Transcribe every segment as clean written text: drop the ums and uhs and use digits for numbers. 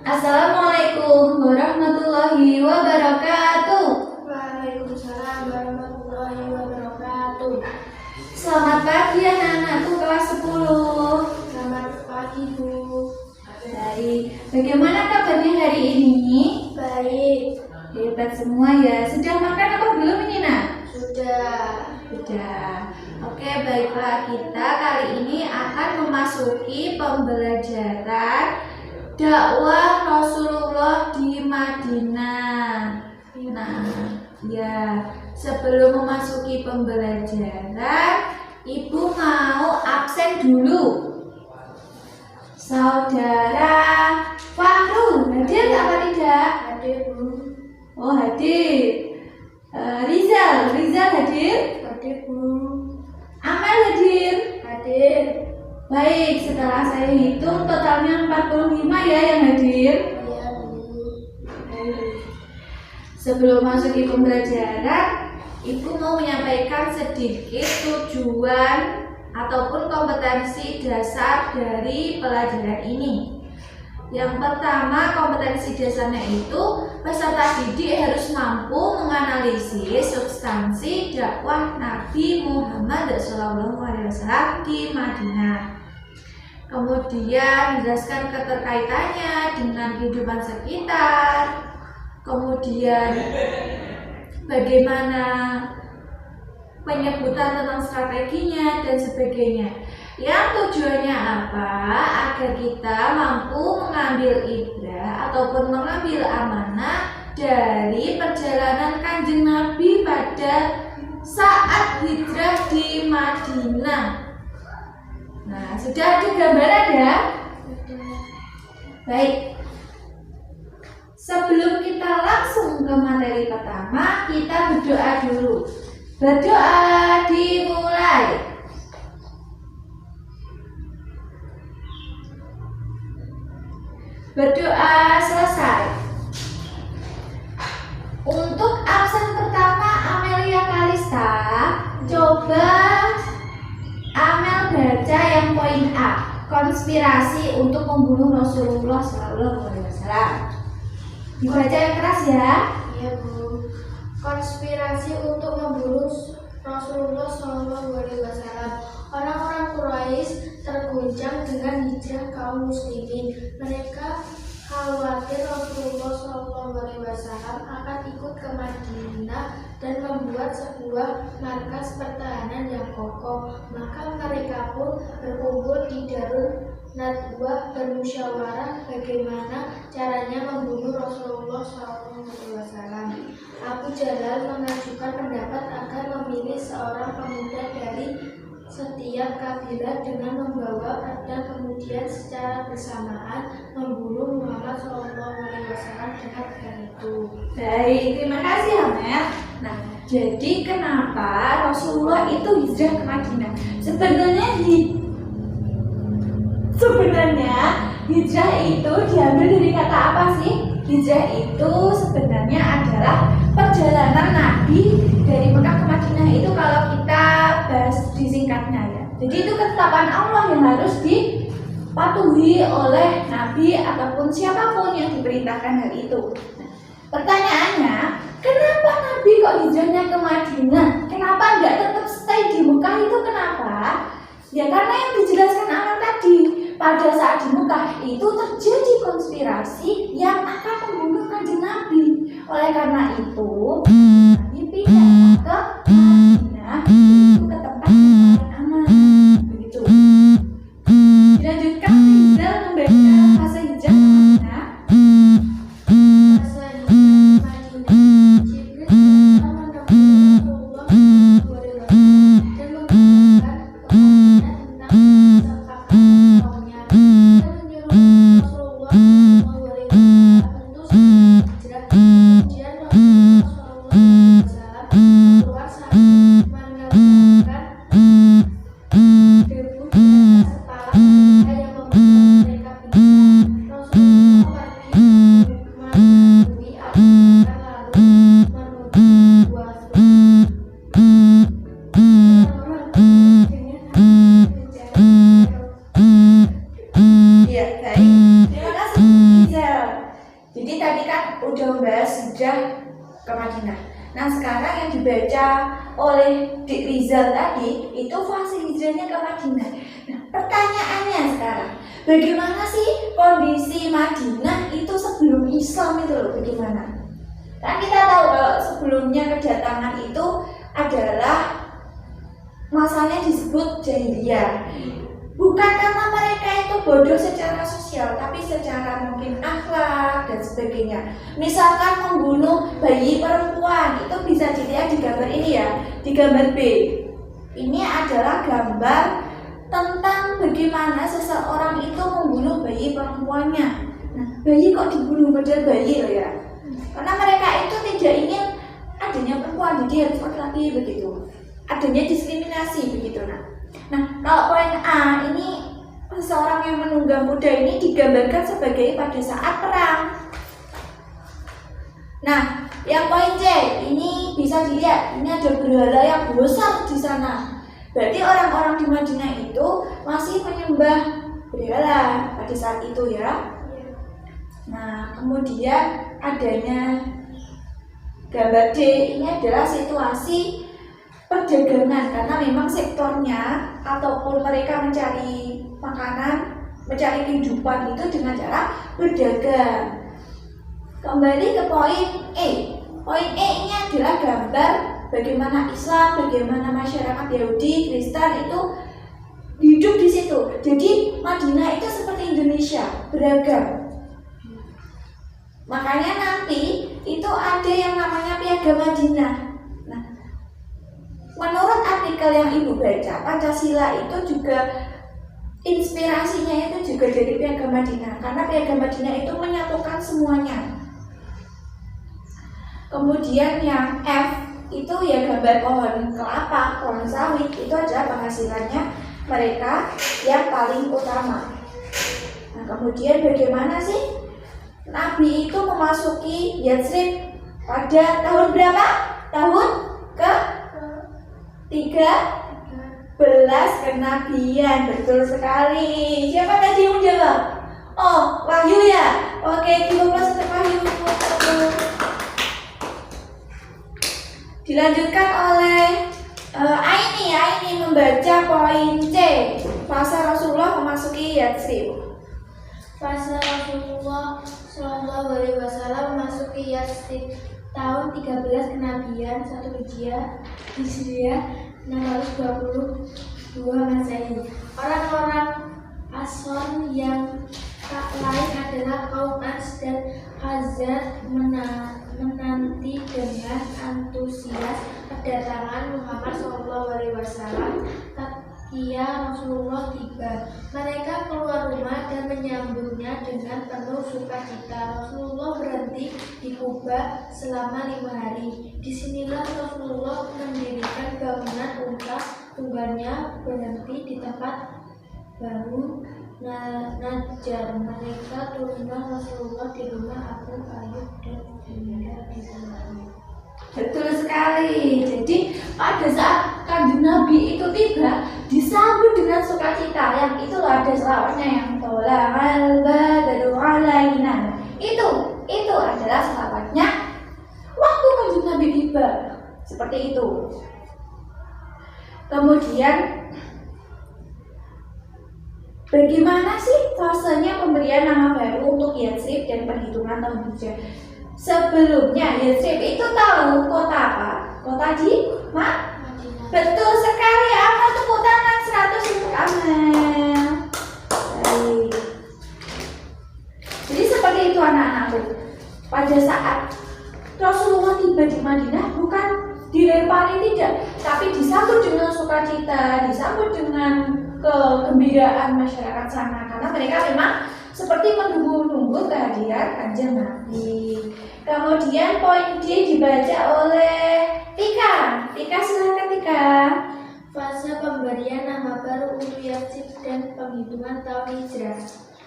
Assalamualaikum warahmatullahi wabarakatuh. Waalaikumsalam warahmatullahi wabarakatuh. Selamat pagi anak-anakku kelas 10. Selamat pagi, Bu. Baik, bagaimana kabarnya hari ini? Baik. Hebat semua ya. Sudah makan apa belum ini nak? Sudah. Oke, baiklah, kita kali ini akan memasuki pembelajaran dakwah Rasulullah di Madinah. Nah, ya, sebelum memasuki pembelajaran, Ibu mau absen dulu. Saudara Fahrul, hadir apa tidak? Hadir, Bu. Oh, hadir. Rizal hadir? Hadir, Bu. Amel hadir? Hadir. Baik, setelah saya hitung totalnya 45 ya yang hadir. Iya, Bu. Sebelum masuk ke pembelajaran, Ibu mau menyampaikan sedikit tujuan ataupun kompetensi dasar dari pelajaran ini. Yang pertama, kompetensi dasarnya itu peserta didik harus mampu menganalisis substansi dakwah Nabi Muhammad SAW di Madinah. Kemudian menjelaskan keterkaitannya dengan kehidupan sekitar. Kemudian bagaimana penyebutan tentang strateginya dan sebagainya. Yang tujuannya apa? Agar kita mampu mengambil ibrah ataupun mengambil amanah dari perjalanan Kanjeng Nabi pada saat hijrah di Madinah. Nah, sudah ada gambaran ya? Baik. Sebelum kita langsung ke materi pertama, kita berdoa dulu. Berdoa dimulai. Berdoa selesai. Untuk absen pertama Amelia Kalista, coba Amel baca yang poin A, konspirasi untuk membunuh Rasulullah SAW. Dibaca yang keras ya. Iya, Bu. Konspirasi untuk membunuh Rasulullah SAW. Orang-orang Quraisy terguncang dengan hijrah kaum muslimin. Mereka khawatir Rasulullah SAW akan ikut ke Madinah dan membuat sebuah markas pertahanan yang kokoh. Maka mereka pun berkumpul di Darun Nadwah bermusyawarah bagaimana caranya membunuh Rasulullah SAW. Abu Jalal mengajukan pendapat agar memilih seorang pemuda dari setiap kabilah dengan membawa pedang, kemudian secara bersamaan membunuh Muhammad SAW dengan pedang itu. Baik, terima kasih Amel. Nah, jadi kenapa Rasulullah itu hijrah ke Madinah? Sebenarnya hijrah itu diambil dari kata apa sih? Hijrah itu sebenarnya adalah perjalanan Nabi dari Mekah ke Madinah. Itu kalau kita bahas disingkatnya ya. Jadi itu ketetapan Allah yang harus dipatuhi oleh Nabi ataupun siapapun yang diperintahkan hal itu. Nah, pertanyaannya, kenapa Nabi kok hijrahnya ke Madinah? Kenapa nggak tetap stay di Mekah itu kenapa? Ya karena yang dijelaskan Amel tadi. Pada saat di Mekah itu terjadi konspirasi yang akan membunuh Kanjeng Nabi. Oleh karena itu, Nabi pindah ke Madinah, yaitu ke tempat yang paling aman. Begitu. Dilanjutkan, Rizal membaca fase hijrah ke Madinah. Fase hijrah ke Madinah, Jibril datang menemui Rasulullah SAW dan mengajarkan kepadanya tentang kesepakatan kaumnya. Dan menyuruh Rasulullah SAW untuk hijrah. Kemudian Rasulullah SAW Jadi tadi kan udah membahas hijrah ke Madinah. Nah sekarang yang dibaca oleh Dik Rizal tadi itu fase hijrahnya ke Madinah. Nah pertanyaannya sekarang, bagaimana sih kondisi Madinah itu sebelum Islam itu loh, bagaimana? Kan kita tahu kalau sebelumnya kedatangan itu adalah masanya disebut jahiliyah. Bukan karena mereka itu bodoh secara sosial, tapi secara mungkin akhlak dan sebagainya. Misalkan membunuh bayi perempuan, itu bisa dilihat di gambar ini ya, di gambar B. Ini adalah gambar tentang bagaimana seseorang itu membunuh bayi perempuannya. Nah, bayi kok dibunuh, padahal bayi loh ya. Karena mereka itu tidak ingin adanya perempuan, jadi harus laki-laki begitu. Adanya diskriminasi begitu. Nah, kalau poin A ini seseorang yang menunggang kuda ini digambarkan sebagai pada saat perang. Nah, yang poin C ini bisa dilihat, ini ada berhala yang besar di sana. Berarti orang-orang di Madinah itu masih menyembah berhala pada saat itu ya. Nah, kemudian adanya gambar D ini adalah situasi perdagangan, karena memang sektornya ataupun mereka mencari makanan, mencari kehidupan itu dengan cara berdagang. Kembali ke poin E. Poin E ini adalah gambar bagaimana Islam, bagaimana masyarakat Yahudi, Kristen itu hidup di situ. Jadi Madinah itu seperti Indonesia, beragam. Makanya nanti itu ada yang namanya Piagam Madinah. Nah, menurut artikel yang Ibu baca, Pancasila itu juga inspirasinya itu juga dari Piagam Madinah, karena Piagam Madinah itu menyatukan semuanya. Kemudian yang F itu ya gambar pohon kelapa, pohon sawit, itu adalah penghasilannya mereka yang paling utama. Nah, kemudian bagaimana sih Nabi itu memasuki Yatsrib pada tahun berapa? Tahun ke-13 kenabian. Betul sekali. Siapa tadi yang menjawab? Oh, Wahyu ya? Oke, kita untuk Wahyu. Dilanjutkan oleh Aini membaca poin C. Fase Rasulullah memasuki Yatsrib. Fase Rasulullah Shallallahu Alaihi Wasallam memasuki Yatsrib tahun 13 kenabian 1 Hijriah 622 Masehi. Orang-orang Ansor yang tak lain adalah kaum Ans dan Khazraj menanti dengan antusias kedatangan Muhammad SAW. Tatkala Rasulullah tiba, mereka keluar rumah dan menyambutnya dengan penuh sukacita. Rasulullah berhenti di Kuba selama 5 hari. Disinilah Rasulullah mendirikan bangunan unta tunggannya berhenti di tempat baru Najjar. Mereka turunlah Rasulullah di rumah Abu Ayyub dan meninggal di rumahnya. Betul sekali. Jadi pada saat Kanjeng Nabi itu tiba, disambut dengan sukacita. Yang itu ada selawatnya yang tola'al badru alaina. Itu adalah selawatnya waktu Kanjeng Nabi tiba. Seperti itu. Kemudian bagaimana sih fasenya pemberian nama baru untuk Yatsrib dan perhitungan tahun hijrah? Sebelumnya Yatsrib itu tahu kota apa? Kota di Madinah. Betul sekali. Amal tepuk tangan 100 untuk Amal. Baik. Jadi seperti itu anak-anakku. Pada saat Rasulullah tiba di Madinah bukan dilempari, tidak, tapi disambut dengan sukacita, disambut dengan kegembiraan masyarakat sana, karena mereka memang seperti menunggu-nunggu kehadiran Kanjeng Nabi. Kemudian poin D dibaca oleh Tika. Tika silakan Tika. Fase pemberian nama baru untuk Yatsrib dan penghitungan tahun hijrah.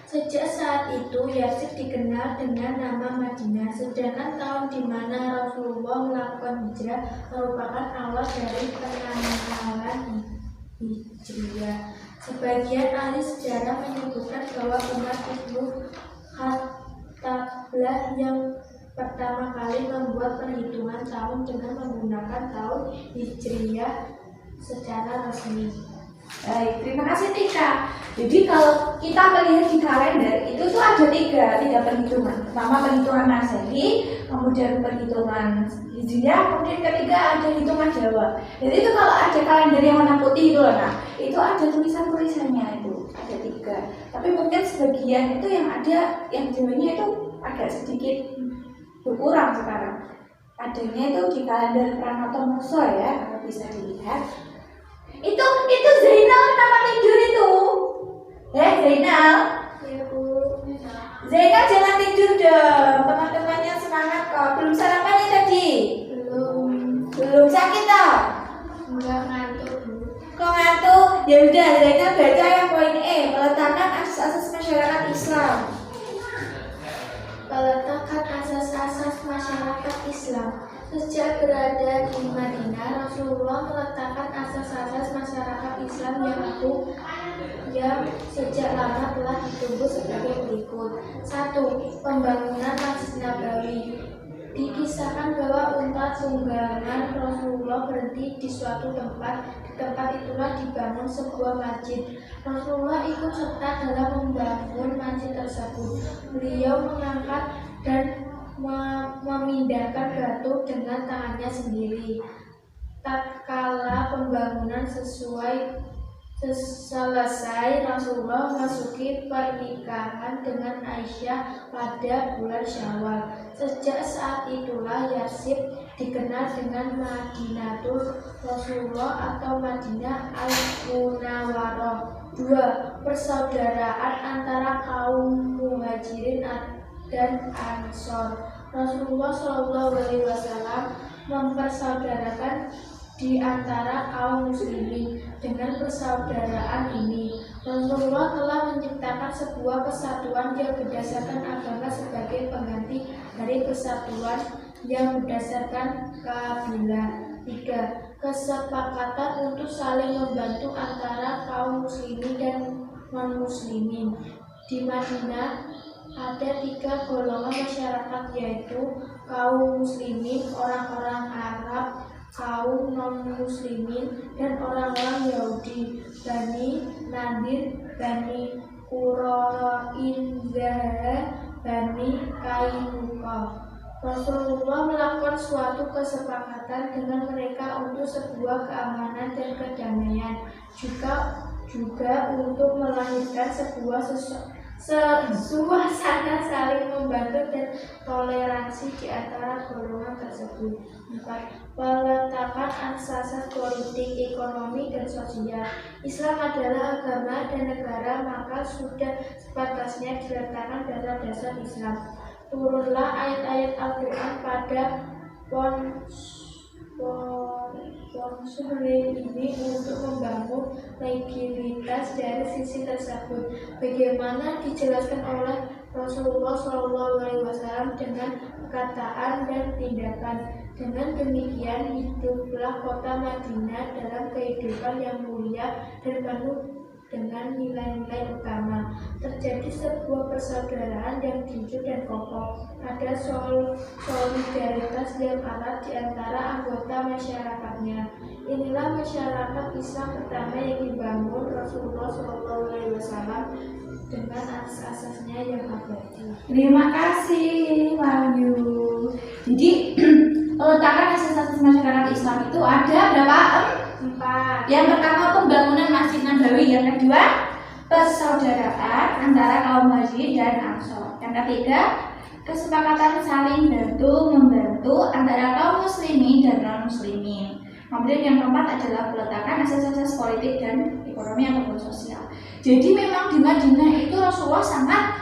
Sejak saat itu Yatsrib dikenal dengan nama Madinah, sedangkan tahun di mana Rasulullah melakukan hijrah merupakan awal dari penanggalan hijriah. Sebagian ahli sejarah menyebutkan bahwa umat Ibnu Khattab dialah yang pertama kali membuat perhitungan tahun dengan menggunakan tahun Hijriyah secara resmi. Baik, terima kasih Tika. Jadi kalau kita melihat di kalender itu tuh ada tiga perhitungan. Pertama perhitungan Masehi, kemudian perhitungan Hijriah, kemudian ketiga ada hitungan Jawa. Jadi itu kalau ada kalender yang warna putih itu loh, nah itu ada tulisannya itu ada 3. Tapi mungkin sebagian itu yang ada yang Jawanya itu agak sedikit berkurang sekarang. Adanya itu di kalender Pranoto Muso ya, kalau bisa dilihat. Itu Zainal kenapa tidur itu? Zainal. Ya Bu. Zainal jangan tidur dong. Teman-temannya semangat kok. Belum sarapan ya tadi? Belum sakit toh? Enggak, ngantuk Bu. Kok ngantuk? Ya udah Zainal baca yang poin E, meletakkan asas-asas masyarakat Islam. Peletakan asas-asas masyarakat Islam. Sejak berada di Madinah, Rasulullah meletakkan asas-asas masyarakat Islam yang sejak lama telah ditunggu sebagai berikut. 1. Pembangunan Masjid Nabawi. Dikisahkan bahwa unta tunggangan Rasulullah berhenti di suatu tempat. Di tempat itulah dibangun sebuah masjid. Rasulullah ikut serta dalam membangun masjid tersebut. Beliau mengangkat dan memindahkan batu dengan tangannya sendiri. Tatkala pembangunan selesai, Rasulullah memasuki pernikahan dengan Aisyah pada bulan Syawal. Sejak saat itulah Yatsrib dikenal dengan Madinatul Rasulullah atau Madinah Al-Munawwarah. 2. Persaudaraan antara kaum Muhajirin dan Ansor. Rasulullah SAW mempersaudarakan di antara kaum muslimin. Dengan persaudaraan ini, Rasulullah telah menciptakan sebuah kesatuan yang berdasarkan agama sebagai pengganti dari persatuan yang berdasarkan kabilah. 3. Kesepakatan untuk saling membantu antara kaum muslimin dan non-muslimin. Di Madinah ada 3 golongan masyarakat, yaitu kaum muslimin, orang-orang Arab, kaum non-muslimin, dan orang-orang Yahudi. Bani Nadir, Bani Quraidah, Bani Qainuqa. Rasulullah melakukan suatu kesepakatan dengan mereka untuk sebuah keamanan dan kedamaian, juga untuk melahirkan sebuah suasana saling membantu dan toleransi di antara golongan tersebut. 4. Peletakan asas politik, ekonomi, dan sosial. Islam adalah agama dan negara, maka sudah sepantasnya diletakkan dasar-dasar Islam. Turunlah ayat-ayat Al-Quran pada ponsel ini untuk membangun legitimitas dari sisi tersebut. Bagaimana dijelaskan oleh Rasulullah SAW dengan perkataan dan tindakan. Dengan demikian hiduplah kota Madinah dalam kehidupan yang mulia dan penuh dengan nilai-nilai utama. Terjadi sebuah persaudaraan yang jujur dan kokoh. Ada solidaritas yang erat di antara anggota masyarakatnya. Inilah masyarakat Islam pertama yang dibangun Rasulullah SAW dengan asas-asasnya yang abadi. Terima kasih Wahyu. Jadi peletakan asas-asas masyarakat Islam itu ada berapa? 4. Yang pertama pembangunan Masjid Nabawi, yang kedua persaudaraan antara kaum Muhajirin dan Ansor, yang ketiga kesepakatan saling membantu antara kaum muslimin dan non muslimin. Kemudian yang keempat adalah peletakan asas-asas politik dan ekonomi ataupun sosial. Jadi memang di Madinah itu Rasulullah sangat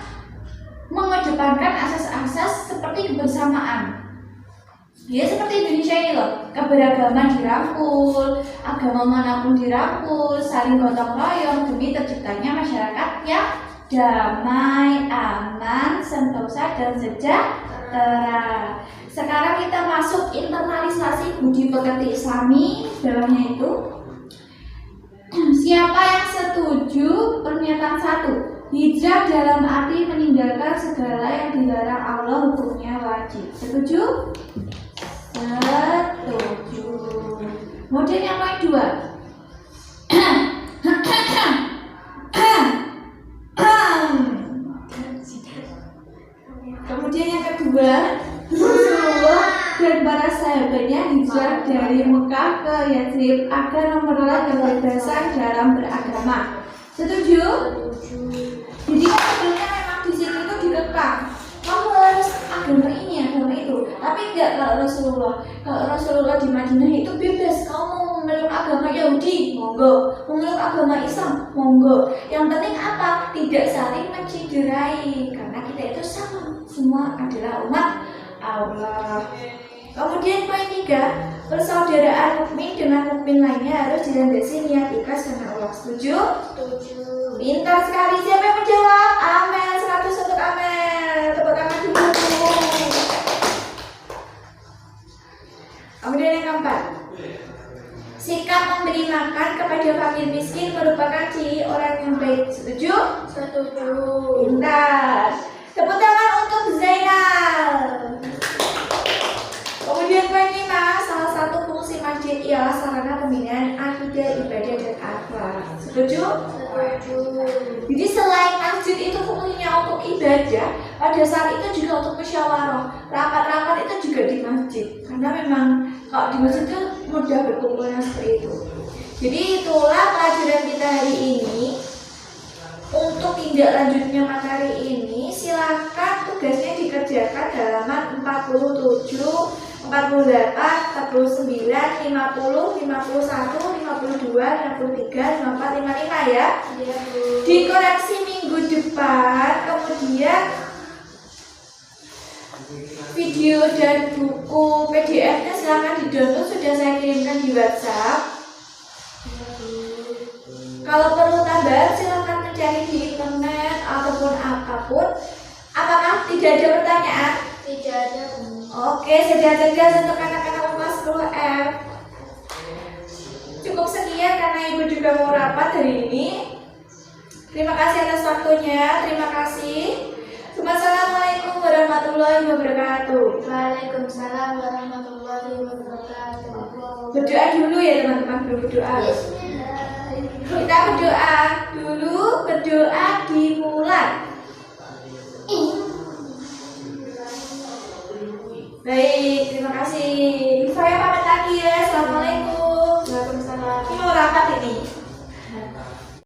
mengedepankan asas-asas seperti kebersamaan. Ya seperti Indonesia ini loh, keberagaman dirangkul, agama manapun dirangkul, saling gotong royong demi terciptanya masyarakat yang damai, aman, sentosa, dan sejahtera. Sekarang kita masuk internalisasi budi pekerti Islami. Bawahnya itu siapa yang setuju pernyataan 1? Hijrah dalam arti meninggalkan segala yang dilarang Allah hukumnya wajib. Setuju? Setuju. Kemudian yang poin 2. Kemudian yang kedua, Rasulullah dan para sahabatnya hijrah dari Mekah ke Yatsrib agar memperoleh kebebasan dalam beragama. Setuju? Jadi kan sebelumnya memang di situ itu dikekang. Kamu harus agama ini, agama itu. Tapi enggak kalau Rasulullah. Kalau Rasulullah di Madinah itu bebas. Kamu mau memeluk agama Yahudi, monggo. Memeluk agama Islam, monggo. Yang penting apa? Tidak saling menciderai. Karena kita itu sama. Semua adalah umat Allah. Kemudian poin 3, persaudaraan mukmin dengan mukmin lainnya harus dilandasi niat ikhlas karena Allah. Setuju? Setuju. Pintar sekali. Siapa yang menjawab? Amel, 100 untuk Amel. Tepuk tangan dulu. Kemudian yang keempat, sikap memberi makan kepada fakir miskin merupakan ciri orang yang baik. Setuju? Setuju. Pintar. Tepuk tangan untuk Zainal. Kemudian poin 5, salah satu fungsi masjid ialah sarana pembinaan akidah, ibadah, dan akhlak. Setuju? Setuju. Jadi selain masjid itu fungsinya untuk ibadah, pada saat itu juga untuk musyawarah. Rapat-rapat itu juga di masjid. Karena memang kalau di masjid itu mudah berkumpulnya seperti itu. Jadi itulah pelajaran kita hari ini. Untuk tindak lanjutnya materi ini, silakan tugasnya dikerjakan di halaman 47, 48, 49, 50, 51, 52, 53, 54, 55 ya. Iya, Bu. Dikoreksi minggu depan, kemudian video dan buku PDF-nya silahkan di-download, sudah saya kirimkan di WhatsApp. Kalau perlu tambahan silahkan mencari di internet ataupun apapun. Apakah tidak ada pertanyaan? Tidak ada, Bu. Oke, sudah tegas untuk anak-anak kelas 10F. Cukup sekian karena Ibu juga mau rapat hari ini. Terima kasih atas waktunya. Terima kasih. Wassalamualaikum warahmatullahi wabarakatuh. Waalaikumsalam warahmatullahi wabarakatuh. Berdoa dulu ya teman-teman, belum berdoa. Bismillahirrahmanirrahim. Kita berdoa dulu, berdoa